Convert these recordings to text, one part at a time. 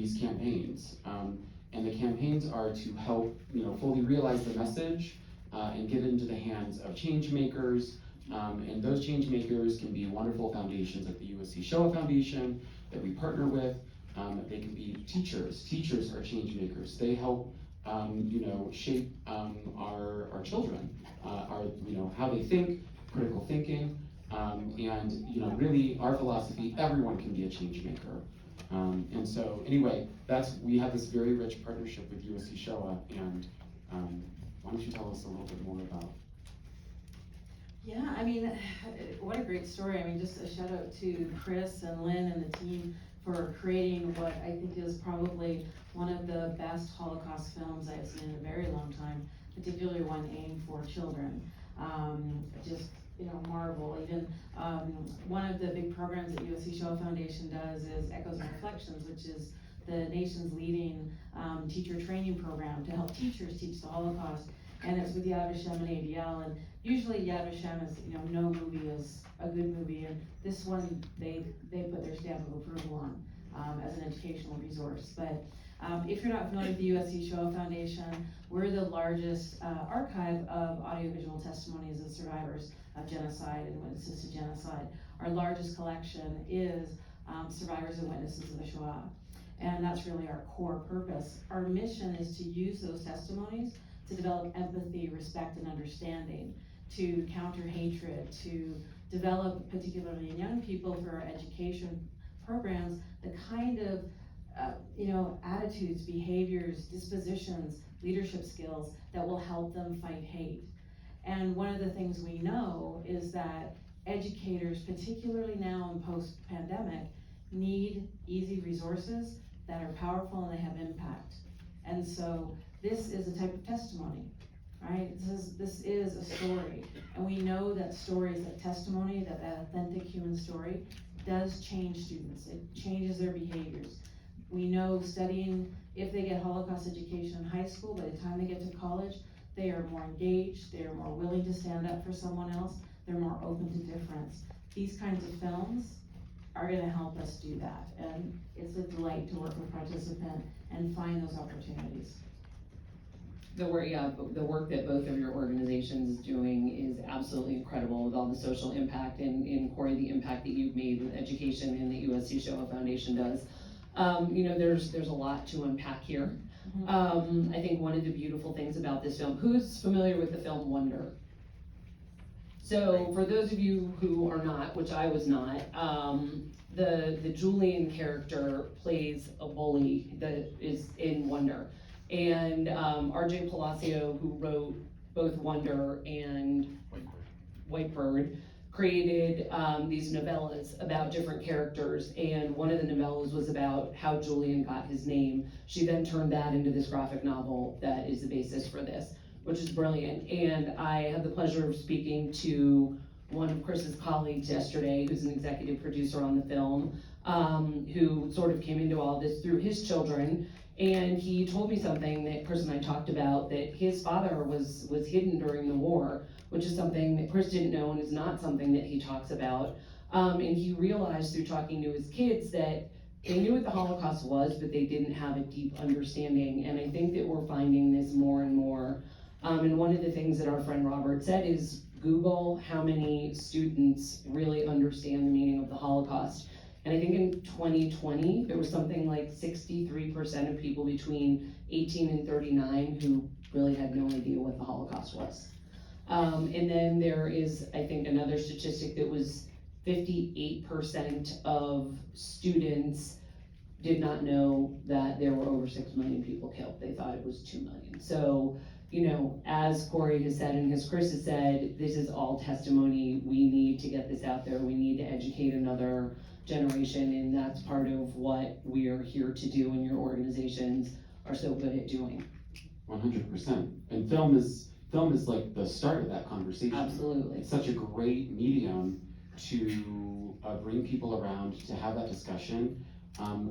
these campaigns. And the campaigns are to help, fully realize the message and get it into the hands of change makers. And those change makers can be wonderful foundations like the USC Shoah Foundation that we partner with. They can be teachers. Teachers are change makers. They help, shape our children, how they think, critical thinking, and really our philosophy, everyone can be a change maker. And so anyway, we have this very rich partnership with USC Shoah, and why don't you tell us a little bit more about? Yeah, I mean, what a great story. I mean, just a shout out to Chris and Lynn and the team for creating what I think is probably one of the best Holocaust films I've seen in a very long time, particularly one aimed for children. Marvel. Even one of the big programs that USC Shoah Foundation does is Echoes and Reflections, which is the nation's leading teacher training program to help teachers teach the Holocaust. And it's with Yad Vashem and ADL, and usually Yad Vashem is, no movie is a good movie, and this one they put their stamp of approval on as an educational resource. But if you're not familiar with the USC Shoah Foundation, we're the largest archive of audiovisual testimonies of survivors of genocide and witnesses to genocide. Our largest collection is survivors and witnesses of the Shoah, and that's really our core purpose. Our mission is to use those testimonies to develop empathy, respect, and understanding, to counter hatred, to develop, particularly in young people through our education programs, the kind of attitudes, behaviors, dispositions, leadership skills that will help them fight hate. And one of the things we know is that educators, particularly now in post-pandemic, need easy resources that are powerful and they have impact. And so this is a type of testimony, right? This is a story. And we know that stories, that testimony, that authentic human story does change students. It changes their behaviors. We know studying, if they get Holocaust education in high school, by the time they get to college, they are more engaged, they are more willing to stand up for someone else, they're more open to difference. These kinds of films are gonna help us do that. And it's a delight to work with participants and find those opportunities. The work that both of your organizations is doing is absolutely incredible with all the social impact and Corey, the impact that you've made with education and the USC Shoah Foundation does. There's a lot to unpack here. I think one of the beautiful things about this film, who's familiar with the film Wonder? So for those of you who are not, which I was not, the Julian character plays a bully that is in Wonder. And R.J. Palacio, who wrote both Wonder and Whitebird, created these novellas about different characters, and one of the novellas was about how Julian got his name. She then turned that into this graphic novel that is the basis for this, which is brilliant. And I had the pleasure of speaking to one of Chris's colleagues yesterday, who's an executive producer on the film, who sort of came into all this through his children. And he told me something that Chris and I talked about, that his father was hidden during the war, which is something that Chris didn't know and is not something that he talks about. And he realized through talking to his kids that they knew what the Holocaust was, but they didn't have a deep understanding. And I think that we're finding this more and more. And one of the things that our friend Robert said is Google how many students really understand the meaning of the Holocaust. And I think in 2020, there was something like 63% of people between 18 and 39 who really had no idea what the Holocaust was. And then there is, I think, another statistic that was 58% of students did not know that there were over 6 million people killed. They thought it was 2 million. So, as Corey has said and as Chris has said, this is all testimony. We need to get this out there. We need to educate another generation, and that's part of what we are here to do, and your organizations are so good at doing. 100%. And film is like the start of that conversation. Absolutely. It's such a great medium to bring people around, to have that discussion,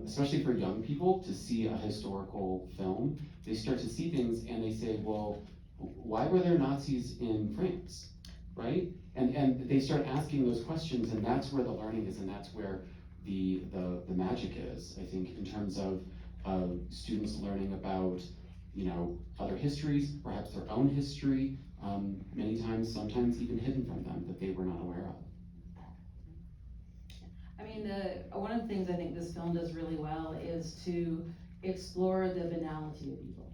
especially for young people, to see a historical film. They start to see things and they say, well, why were there Nazis in France, right? And they start asking those questions, and that's where the learning is, and that's where the magic is, I think, in terms of students learning about, other histories, perhaps their own history, many times, sometimes even hidden from them that they were not aware of. I mean, one of the things I think this film does really well is to explore the banality of evil,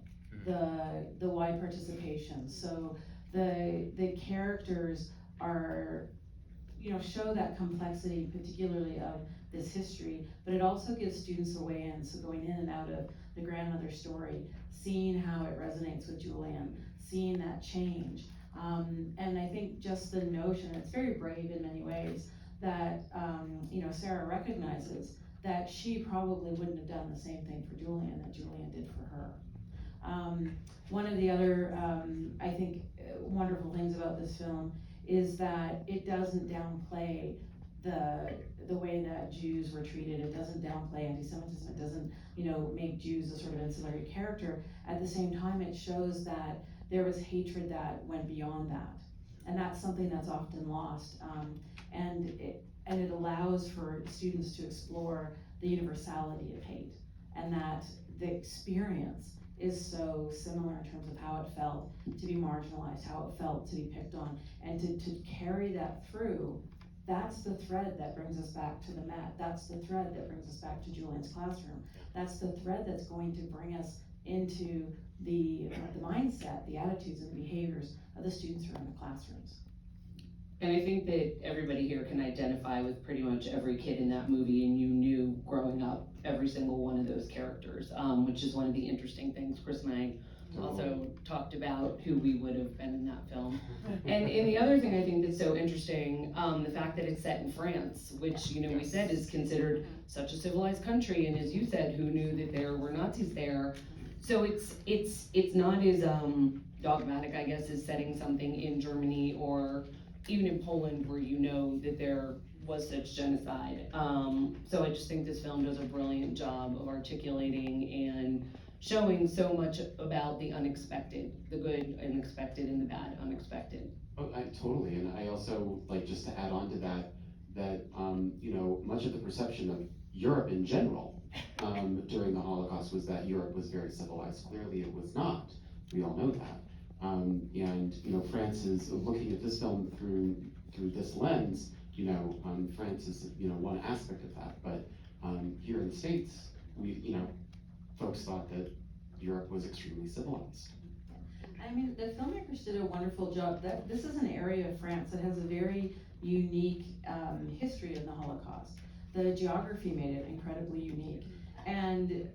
the wide participation. So the characters are, show that complexity, particularly of this history, but it also gives students a way in. So going in and out of the grandmother story, seeing how it resonates with Julian, seeing that change. And I think just the notion, it's very brave in many ways, that, Sarah recognizes that she probably wouldn't have done the same thing for Julian that Julian did for her. One of the other, I think, wonderful things about this film is that it doesn't downplay the way that Jews were treated. It doesn't downplay anti-Semitism. It doesn't, make Jews a sort of ancillary character. At the same time, it shows that there was hatred that went beyond that. And that's something that's often lost. And it allows for students to explore the universality of hate, and that the experience is so similar in terms of how it felt to be marginalized, how it felt to be picked on, and to carry that through. That's the thread that brings us back to the Met. That's the thread that brings us back to Julian's classroom. That's the thread that's going to bring us into the mindset, the attitudes and the behaviors of the students who are in the classrooms. And I think that everybody here can identify with pretty much every kid in that movie, and you knew growing up every single one of those characters, which is one of the interesting things. Chris and I also talked about who we would have been in that film. And the other thing I think that's so interesting, the fact that it's set in France, which, we said is considered such a civilized country, and as you said, who knew that there were Nazis there. So it's not as dogmatic, I guess, as setting something in Germany or even in Poland, where that there was such genocide. So I just think this film does a brilliant job of articulating and showing so much about the unexpected, the good unexpected and the bad unexpected. Oh, totally, and I also, just to add on to that, much of the perception of Europe in general during the Holocaust was that Europe was very civilized. Clearly it was not. We all know that. France is looking at this film through this lens. France is one aspect of that, but here in the States, folks thought that Europe was extremely civilized. I mean, the filmmakers did a wonderful job. This is an area of France that has a very unique history of the Holocaust. The geography made it incredibly unique, and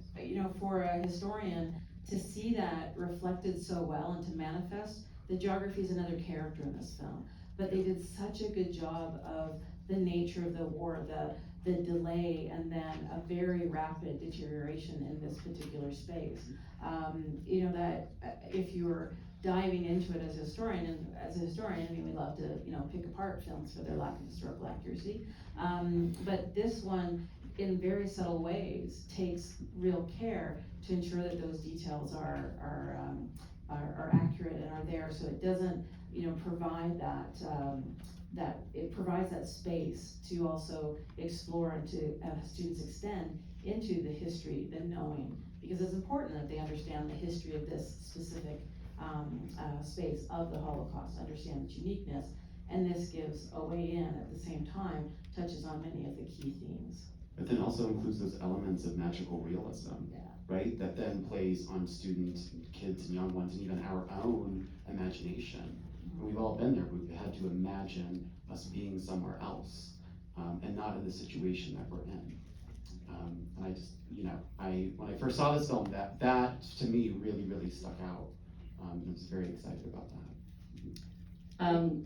for a historian to see that reflected so well and to manifest, the geography is another character in this film. But they did such a good job of the nature of the war, the delay, and then a very rapid deterioration in this particular space. That if you're diving into it as a historian, I mean, we love to, pick apart films for their lack of historical accuracy. But this one, in very subtle ways, takes real care to ensure that those details are accurate and are there, so it doesn't, provide that it provides that space to also explore and to have students extend into the history, the knowing, because it's important that they understand the history of this specific space of the Holocaust, understand its uniqueness, and this gives a way in at the same time, touches on many of the key themes. But then also includes those elements of magical realism, right? That then plays on students, kids and young ones, and even our own imagination. And we've all been there, we've had to imagine us being somewhere else, and not in the situation that we're in. And I just, when I first saw this film, that to me really, really stuck out. I was very excited about that.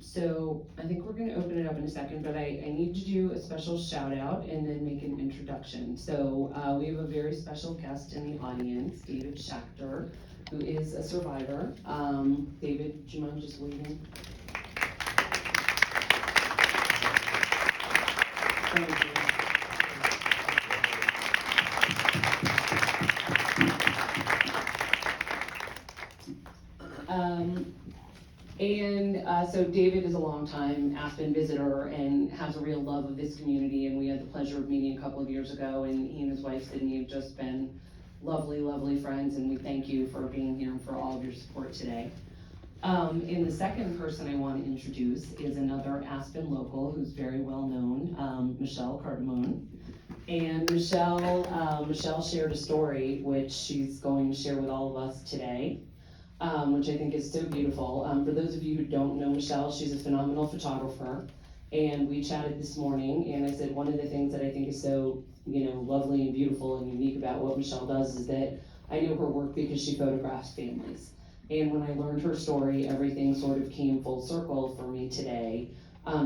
So I think we're gonna open it up in a second, but I need to do a special shout out and then make an introduction. So we have a very special guest in the audience, David Schachter, who is a survivor. David, do you mind just waving? Thank you. So David is a longtime Aspen visitor and has a real love of this community, and we had the pleasure of meeting a couple of years ago, and he and his wife Sydney have just been lovely, lovely friends, and we thank you for being here and for all of your support today. And the second person I want to introduce is another Aspen local who's very well known, Michelle Cardamone. And Michelle shared a story which she's going to share with all of us today, which I think is so beautiful. For those of you who don't know Michelle, she's a phenomenal photographer. And we chatted this morning, and I said one of the things that I think is so, lovely and beautiful and unique about what Michelle does is that I know her work because she photographs families. And when I learned her story, everything sort of came full circle for me today,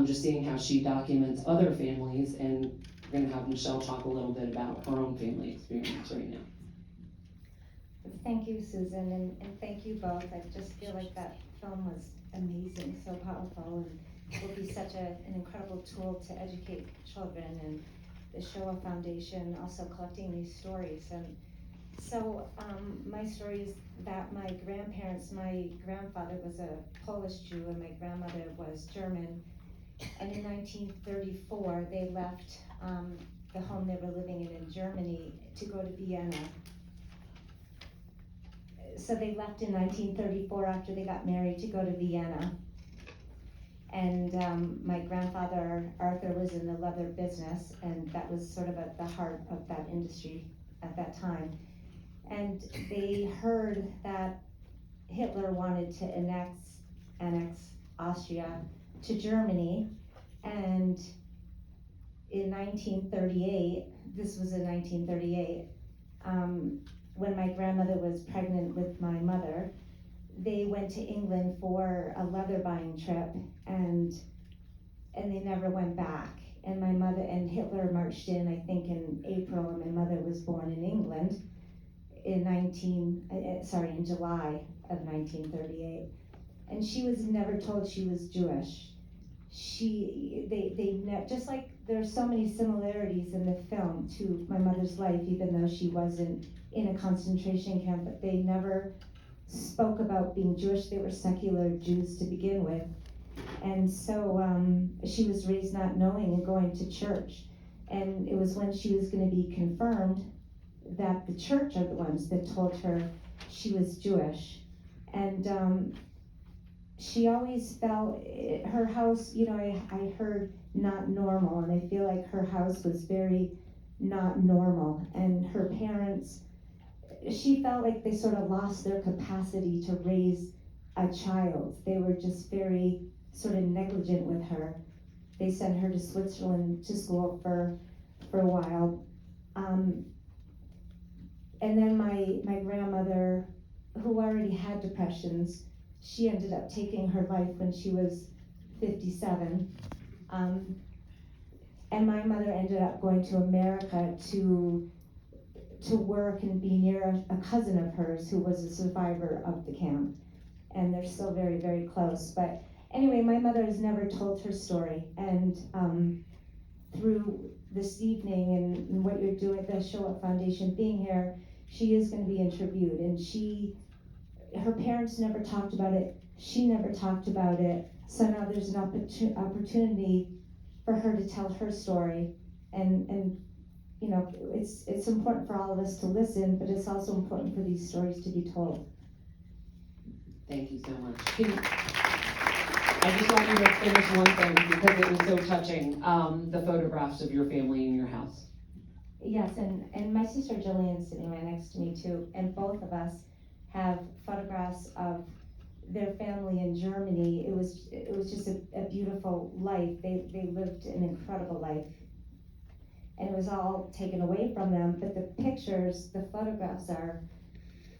just seeing how she documents other families, and we're gonna have Michelle talk a little bit about her own family experience right now. Thank you, Susan, and thank you both. I just feel like that film was amazing, so powerful, and will be such an incredible tool to educate children, and the Shoah Foundation also collecting these stories. And so my story is that my grandfather was a Polish Jew and my grandmother was German. And in 1934, they left the home they were living in Germany to go to Vienna. So they left in 1934 after they got married to go to Vienna. And my grandfather, Arthur, was in the leather business, and that was sort of at the heart of that industry at that time. And they heard that Hitler wanted to annex Austria to Germany, and in 1938, this was in 1938, when my grandmother was pregnant with my mother, they went to England for a leather buying trip, and they never went back. And my mother and Hitler marched in, I think in April, and my mother was born in England in July of 1938. And she was never told she was Jewish. Just like there's so many similarities in the film to my mother's life, even though she wasn't in a concentration camp, but they never spoke about being Jewish. They were secular Jews to begin with. And so she was raised not knowing and going to church. And it was when she was going to be confirmed that the church are the ones that told her she was Jewish. And she always felt her house, I heard not normal, and I feel like her house was very not normal. And her parents, she felt like they sort of lost their capacity to raise a child. They were just very sort of negligent with her. They sent her to Switzerland to school for a while. And then my grandmother, who already had depressions, she ended up taking her life when she was 57. And my mother ended up going to America to work and be near a cousin of hers who was a survivor of the camp. And they're still very, very close. But anyway, my mother has never told her story. And through this evening and what you're doing at the Shoah Foundation, being here, she is going to be interviewed. And her parents never talked about it. She never talked about it. So now there's an opportunity for her to tell her story. And it's important for all of us to listen, but it's also important for these stories to be told. Thank you so much. I just want you to finish one thing because it was so touching, the photographs of your family in your house. Yes, and my sister Jillian's sitting right next to me too, and both of us have photographs of their family in Germany. It was just a beautiful life. They lived an incredible life. And it was all taken away from them, but the pictures, the photographs are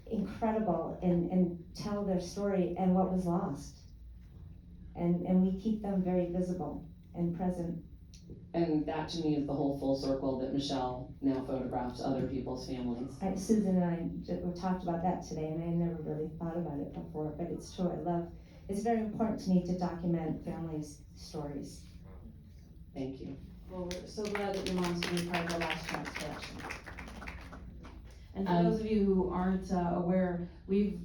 incredible and tell their story and what was lost. And we keep them very visible and present. And that to me is the whole full circle that Michelle now photographs other people's families. Susan and I we talked about that today, and I never really thought about it before, but it's true. It's very important to me to document families' stories. Thank you. Well, we're so glad that your mom's going to be part of the Last Chance collection. And for those of you who aren't aware, we've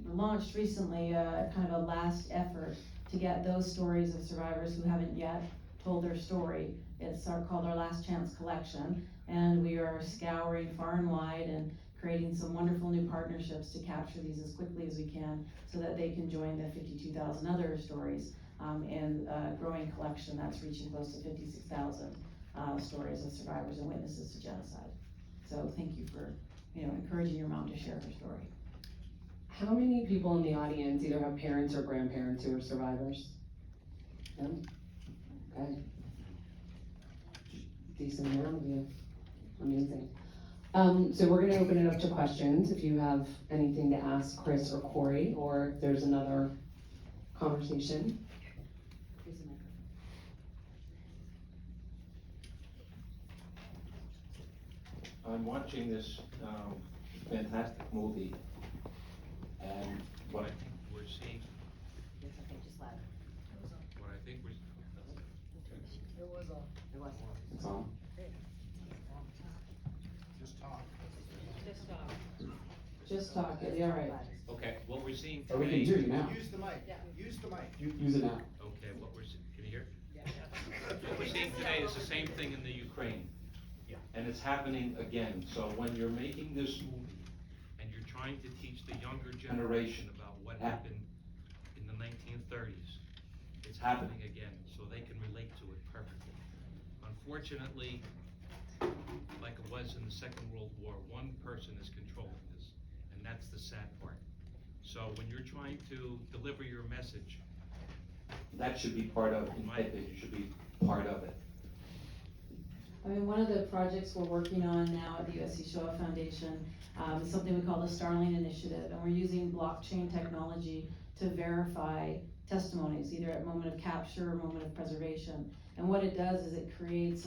launched recently kind of a last effort to get those stories of survivors who haven't yet told their story. It's called our Last Chance collection, and we are scouring far and wide and creating some wonderful new partnerships to capture these as quickly as we can so that they can join the 52,000 other stories and a growing collection that's reaching close to 56,000 stories of survivors and witnesses to genocide. So thank you for, encouraging your mom to share her story. How many people in the audience either have parents or grandparents who are survivors? No? Okay. Decent amount of you. Amazing. So we're gonna open it up to questions, if you have anything to ask Chris or Corey, or if there's another conversation. I'm watching this fantastic movie, and what I think we're seeing. What I think we're. It's on. Just talk, yeah, right. Okay, what we're seeing Or we can today. hear you now. Use the mic, use the mic. Use it now. Okay, can you hear? What we're seeing today is the same thing in the Ukraine. Yeah. And it's happening again, so when you're making this movie, and you're trying to teach the younger generation about what happened in the 1930s, it's happening again, so they can relate to it perfectly. Unfortunately, like it was in the Second World War, one person is controlling this, and that's the sad part. So when you're trying to deliver your message, that should be part of, in my opinion, should be part of it. I mean, one of the projects we're working on now at the USC Shoah Foundation is something we call the Starling Initiative, and we're using blockchain technology to verify testimonies, either at moment of capture or moment of preservation. And what it does is it creates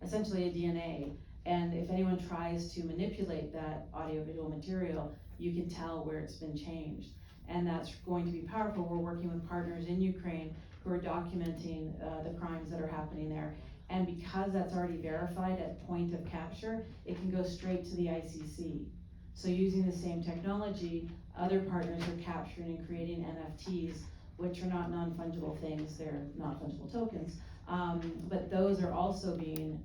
essentially a DNA, and if anyone tries to manipulate that audio-visual material, you can tell where it's been changed. And that's going to be powerful. We're working with partners in Ukraine who are documenting the crimes that are happening there. And because that's already verified at point of capture, it can go straight to the ICC. So using the same technology, other partners are capturing and creating NFTs, which are not non-fungible things, they're not fungible tokens. But those are also being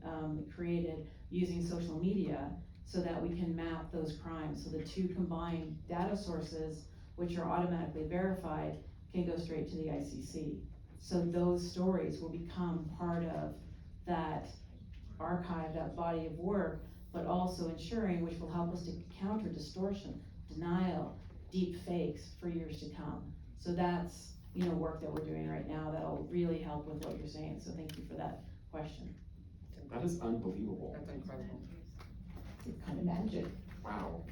created using social media so that we can map those crimes. So the two combined data sources, which are automatically verified, can go straight to the ICC. So those stories will become part of that archive, that body of work, but also ensuring, which will help us to counter distortion, denial, deep fakes for years to come. So that's, work that we're doing right now that'll really help with what you're saying. So thank you for that question. That is unbelievable. That's incredible. It's kind of magic. Wow.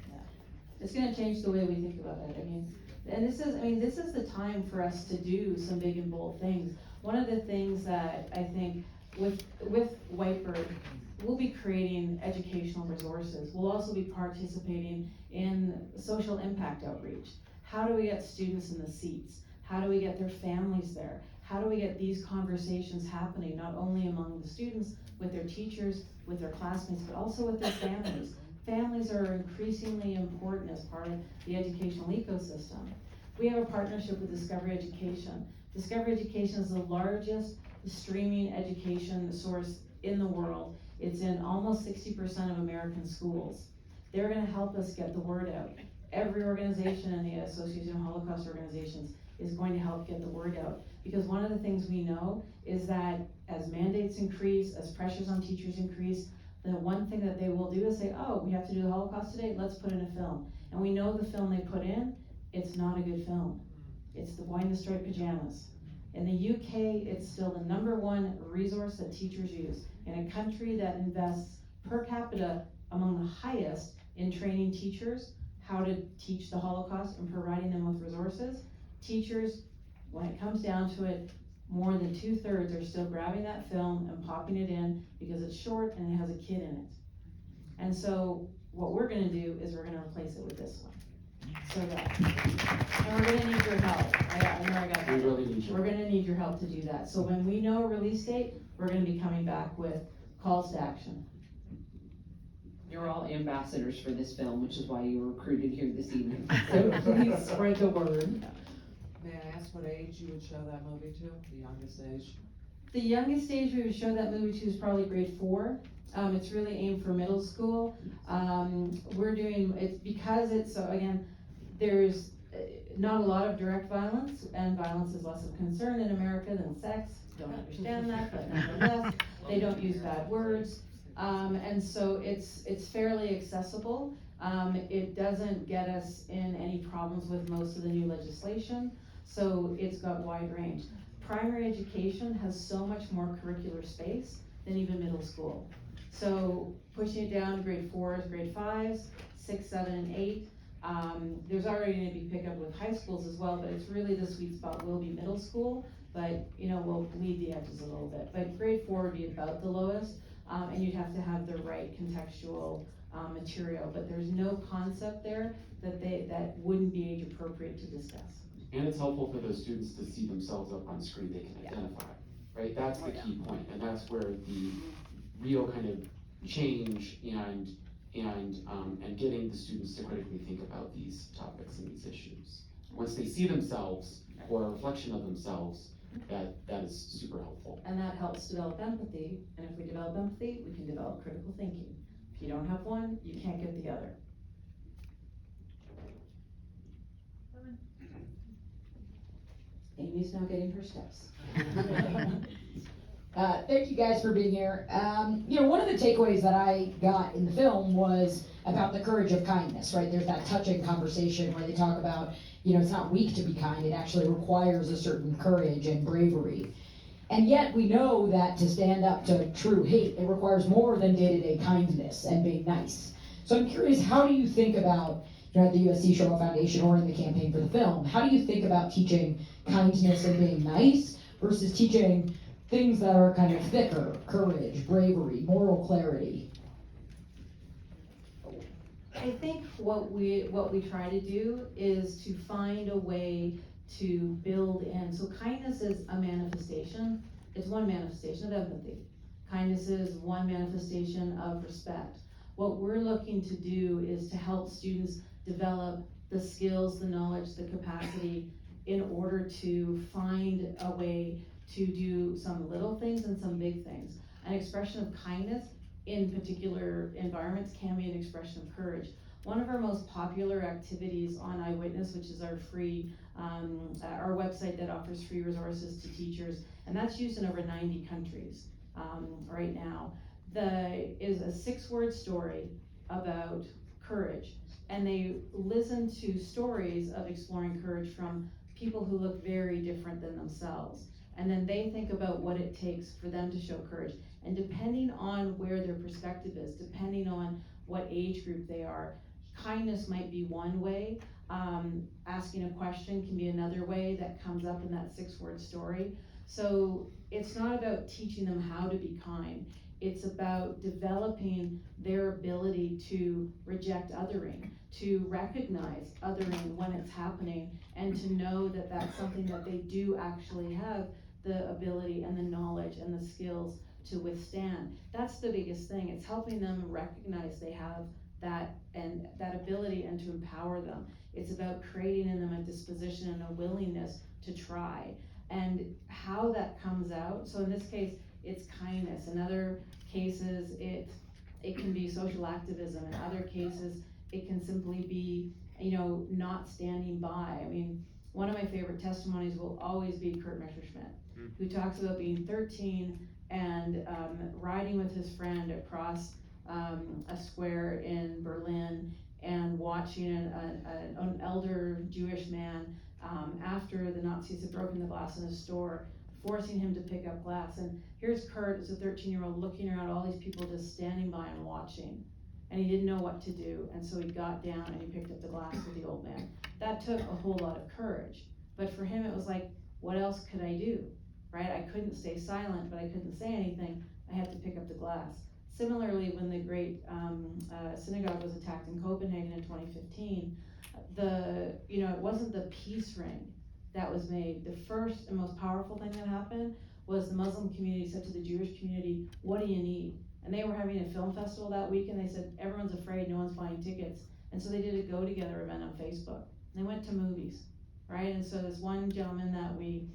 It's gonna change the way we think about it. This is the time for us to do some big and bold things. One of the things that I think with Whitebird, we'll be creating educational resources. We'll also be participating in social impact outreach. How do we get students in the seats? How do we get their families there? How do we get these conversations happening, not only among the students, with their teachers, with their classmates, but also with their families? Families are increasingly important as part of the educational ecosystem. We have a partnership with Discovery Education. Discovery Education is the largest streaming education source in the world. It's in almost 60% of American schools. They're gonna help us get the word out. Every organization in the Association of Holocaust Organizations is going to help get the word out. Because one of the things we know is that as mandates increase, as pressures on teachers increase, the one thing that they will do is say, oh, we have to do the Holocaust today, let's put in a film. And we know the film they put in, it's not a good film. It's The Boy in the Striped Pajamas. In the UK, it's still the #1 resource that teachers use. In a country that invests per capita among the highest in training teachers how to teach the Holocaust and providing them with resources, teachers, when it comes down to it, more than 2/3 are still grabbing that film and popping it in because it's short and it has a kid in it. And so what we're gonna do is we're gonna replace it with this one. So that, and we're gonna need your help. I know I got that. We really need you. We're gonna need your help to do that. So when we know a release date, we're gonna be coming back with calls to action. You're all ambassadors for this film, which is why you were recruited here this evening. So please spread the word. May I ask what age you would show that movie to, the youngest age? The youngest age we would show that movie to is probably grade 4. It's really aimed for middle school. We're doing, it's because it's, so again, there's not a lot of direct violence, and violence is less of a concern in America than sex. Don't understand that, but nonetheless, they don't use bad words. And so it's fairly accessible. It doesn't get us in any problems with most of the new legislation, so it's got wide range. Primary education has so much more curricular space than even middle school. So pushing it down to grade 4s, grade 5s, 6, 7, and 8. There's already gonna be pickup with high schools as well, but it's really the sweet spot will be middle school, but we'll bleed the edges a little bit. But grade 4 would be about the lowest, and you'd have to have the right contextual material, but there's no concept there that wouldn't be age appropriate to discuss. And it's helpful for those students to see themselves up on screen they can identify, right? That's the key point, and that's where the real kind of change and getting the students to critically think about these topics and these issues. Once they see themselves or a reflection of themselves, that is super helpful. And that helps develop empathy, and if we develop empathy, we can develop critical thinking. If you don't have one, you can't get the other. Amy's now getting her steps. Thank you guys for being here. One of the takeaways that I got in the film was about the courage of kindness, right? There's that touching conversation where they talk about, it's not weak to be kind, it actually requires a certain courage and bravery. And yet we know that to stand up to true hate, it requires more than day-to-day kindness and being nice. So I'm curious, how do you think about, at the USC Shoah Foundation or in the campaign for the film, how do you think about teaching kindness and being nice versus teaching things that are kind of thicker, courage, bravery, moral clarity? I think what we try to do is to find a way to build in, so kindness is a manifestation, it's one manifestation of empathy. Kindness is one manifestation of respect. What we're looking to do is to help students develop the skills, the knowledge, the capacity in order to find a way to do some little things and some big things. An expression of kindness in particular environments can be an expression of courage. One of our most popular activities on Eyewitness, which is our free, our website that offers free resources to teachers, and that's used in over 90 countries right now, is a 6-word story about courage. And they listen to stories of exploring courage from people who look very different than themselves. And then they think about what it takes for them to show courage. And depending on where their perspective is, depending on what age group they are, kindness might be one way. Asking a question can be another way that comes up in that 6-word story. So it's not about teaching them how to be kind. It's about developing their ability to reject othering, to recognize othering when it's happening, and to know that that's something that they do actually have the ability and the knowledge and the skills to withstand. That's the biggest thing. It's helping them recognize they have that ability and to empower them. It's about creating in them a disposition and a willingness to try. And how that comes out, so in this case, it's kindness. In other cases, it can be social activism. In other cases, it can simply be, not standing by. I mean, one of my favorite testimonies will always be Kurt Messerschmidt, who talks about being 13 and riding with his friend across a square in Berlin and watching an elder Jewish man after the Nazis had broken the glass in his store, forcing him to pick up glass. And here's Kurt as a 13-year-old looking around all these people just standing by and watching. And he didn't know what to do, and so he got down and he picked up the glass with the old man. That took a whole lot of courage. But for him it was like, what else could I do, right? I couldn't stay silent, but I couldn't say anything. I had to pick up the glass. Similarly, when the great synagogue was attacked in Copenhagen in 2015, it wasn't the peace ring that was made. The first and most powerful thing that happened was the Muslim community said to the Jewish community, what do you need? And they were having a film festival that week, and they said, everyone's afraid, no one's buying tickets. And so they did a go-together event on Facebook. And they went to movies, right? And so this one gentleman that we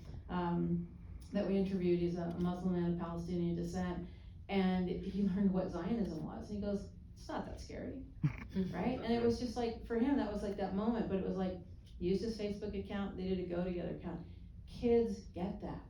interviewed, he's a Muslim man of Palestinian descent, and he learned what Zionism was, and he goes, it's not that scary, right? And it was just like, for him, that was like that moment, but it was like, he used his Facebook account, they did a Go Together account. Kids get that,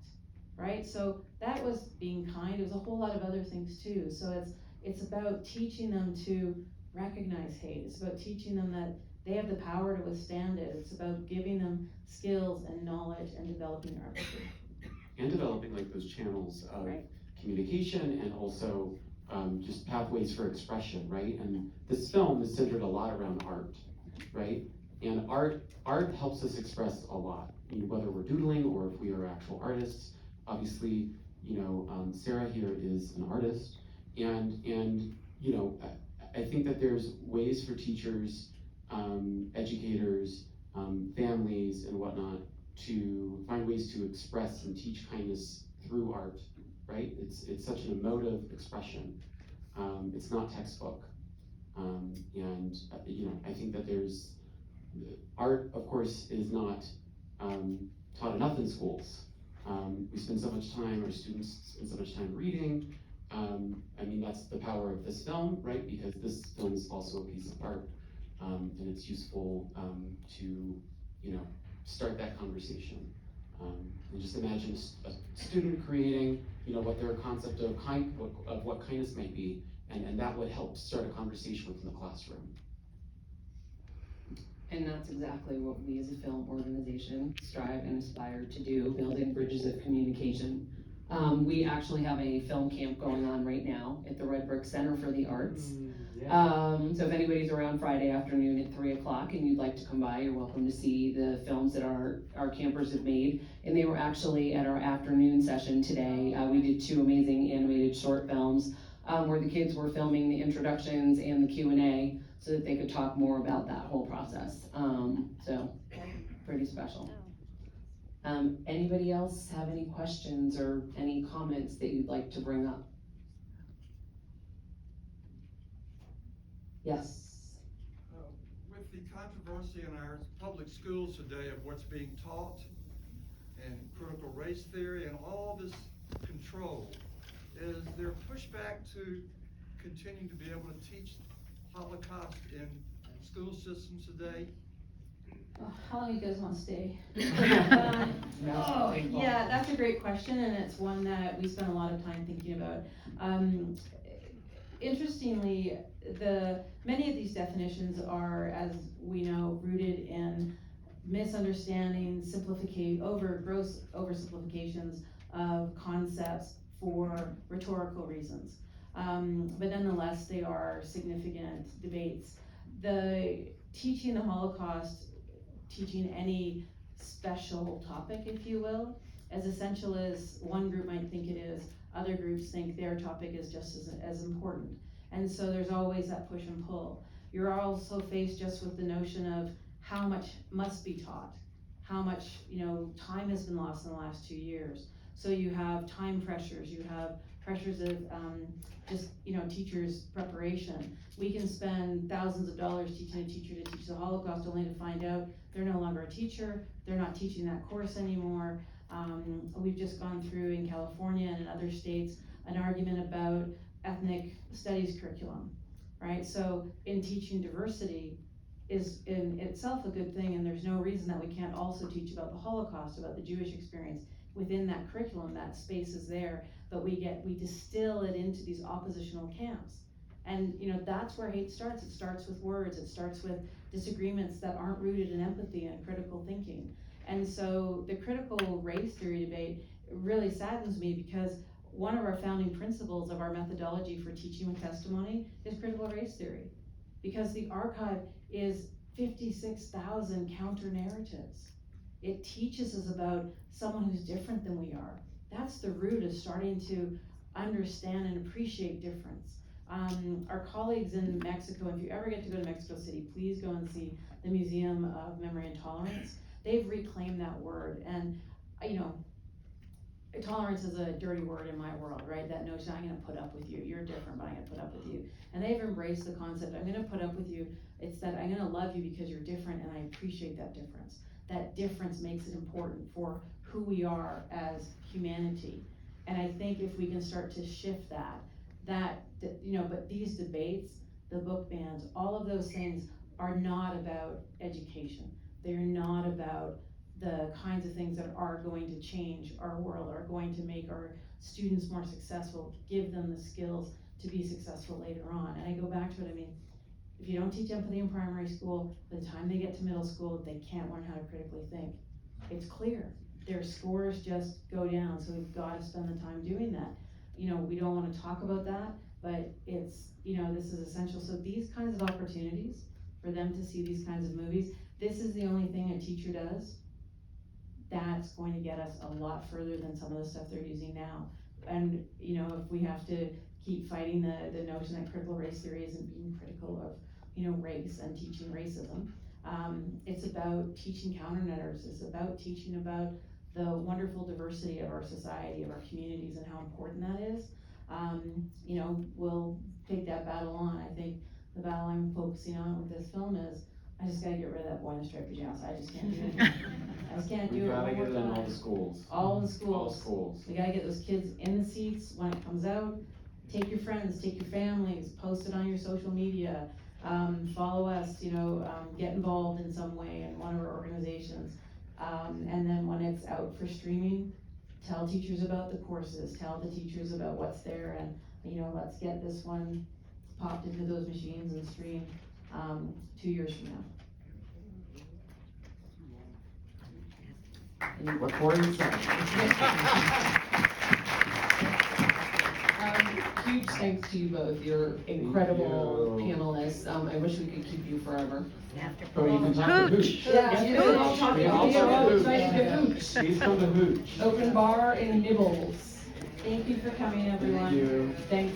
right? So that was being kind. It was a whole lot of other things too. So it's about teaching them to recognize hate. It's about teaching them that they have the power to withstand it. It's about giving them skills and knowledge and developing their empathy. And developing like those channels of Right. communication and also just pathways for expression, right? And this film is centered a lot around art, right? And art helps us express a lot, whether we're doodling or if we are actual artists. Obviously, Sarah here is an artist, and I think that there's ways for teachers, educators, families, and whatnot to find ways to express and teach kindness through art, right? It's such an emotive expression. It's not textbook, and I think that there's art, of course, is not taught enough in schools. We spend so much time, our students spend so much time reading. That's the power of this film, right? Because this film is also a piece of art, and it's useful to, start that conversation. And just imagine a student creating, what their concept of what kindness might be, and that would help start a conversation within the classroom. And that's exactly what we as a film organization strive and aspire to do, building bridges of communication. We actually have a film camp going on right now at the Red Brick Center for the Arts. So if anybody's around Friday afternoon at 3 o'clock and you'd like to come by, you're welcome to see the films that our campers have made. And they were actually at our afternoon session today. We did 2 amazing animated short films where the kids were filming the introductions and the Q&A so that they could talk more about that whole process. So pretty special. Anybody else have any questions or any comments that you'd like to bring up? Yes. With the controversy in our public schools today of what's being taught and critical race theory and all this control, is there pushback to continue to be able to teach Holocaust in school systems today? How long you guys want to stay? No. Yeah, that's a great question, and it's one that we spend a lot of time thinking about. Interestingly, many of these definitions are, as we know, rooted in misunderstanding, gross oversimplifications of concepts for rhetorical reasons. But nonetheless, they are significant debates. Teaching the Holocaust, teaching any special topic, if you will, as essential as one group might think it is, other groups think their topic is just as important. And so there's always that push and pull. You're also faced just with the notion of how much must be taught, how much time has been lost in the last 2 years. So you have time pressures, you have pressures of teachers' preparation. We can spend thousands of dollars teaching a teacher to teach the Holocaust only to find out they're no longer a teacher, they're not teaching that course anymore. We've just gone through in California and in other states an argument about ethnic studies curriculum, right? So in teaching diversity is in itself a good thing, and there's no reason that we can't also teach about the Holocaust, about the Jewish experience within that curriculum. That space is there, but we distill it into these oppositional camps. And that's where hate starts. It starts with words, it starts with disagreements that aren't rooted in empathy and critical thinking. And so the critical race theory debate really saddens me, because one of our founding principles of our methodology for teaching with testimony is critical race theory. Because the archive is 56,000 counter narratives. It teaches us about someone who's different than we are. That's the root of starting to understand and appreciate difference. Our colleagues in Mexico, if you ever get to go to Mexico City, please go and see the Museum of Memory and Tolerance. They've reclaimed that word, and tolerance is a dirty word in my world, right? That notion, I'm gonna put up with you, you're different, but I'm gonna put up with you. And they've embraced the concept, I'm gonna put up with you, it's that I'm gonna love you because you're different and I appreciate that difference. That difference makes it important for who we are as humanity. And I think if we can start to shift that, but these debates, the book bans, all of those things are not about education. They're not about the kinds of things that are going to change our world, are going to make our students more successful, give them the skills to be successful later on. And I go back to it, I mean, if you don't teach empathy in primary school, by the time they get to middle school, they can't learn how to critically think. It's clear, their scores just go down, so we've gotta spend the time doing that. We don't wanna talk about that, but it's, this is essential. So these kinds of opportunities for them to see these kinds of movies, this is the only thing a teacher does that's going to get us a lot further than some of the stuff they're using now. And, if we have to keep fighting the notion that critical race theory isn't being critical of, race and teaching racism, it's about teaching counter narratives. It's about teaching about the wonderful diversity of our society, of our communities, and how important that is. We'll take that battle on. I think the battle I'm focusing on with this film is, I just gotta get rid of that boy in the striped pajamas. I just can't do it. I just can't do We it gotta one more get it in all time. the schools. All the All schools. schools. We gotta get those kids in the seats when it comes out. Take your friends, take your families, post it on your social media, follow us, get involved in some way in one of our organizations. And then when it's out for streaming, tell teachers about the courses, tell the teachers about what's there, and, let's get this one popped into those machines and streamed, 2 years from now. Recording session. Huge thanks to you both, you're incredible you. panelists, I wish we could keep you forever. Oh, you can talk to Hooch. Yeah, We can all talk to Hooch. Please come to Hooch. Open bar and nibbles. Thank you for coming, everyone. Thank you. Thanks.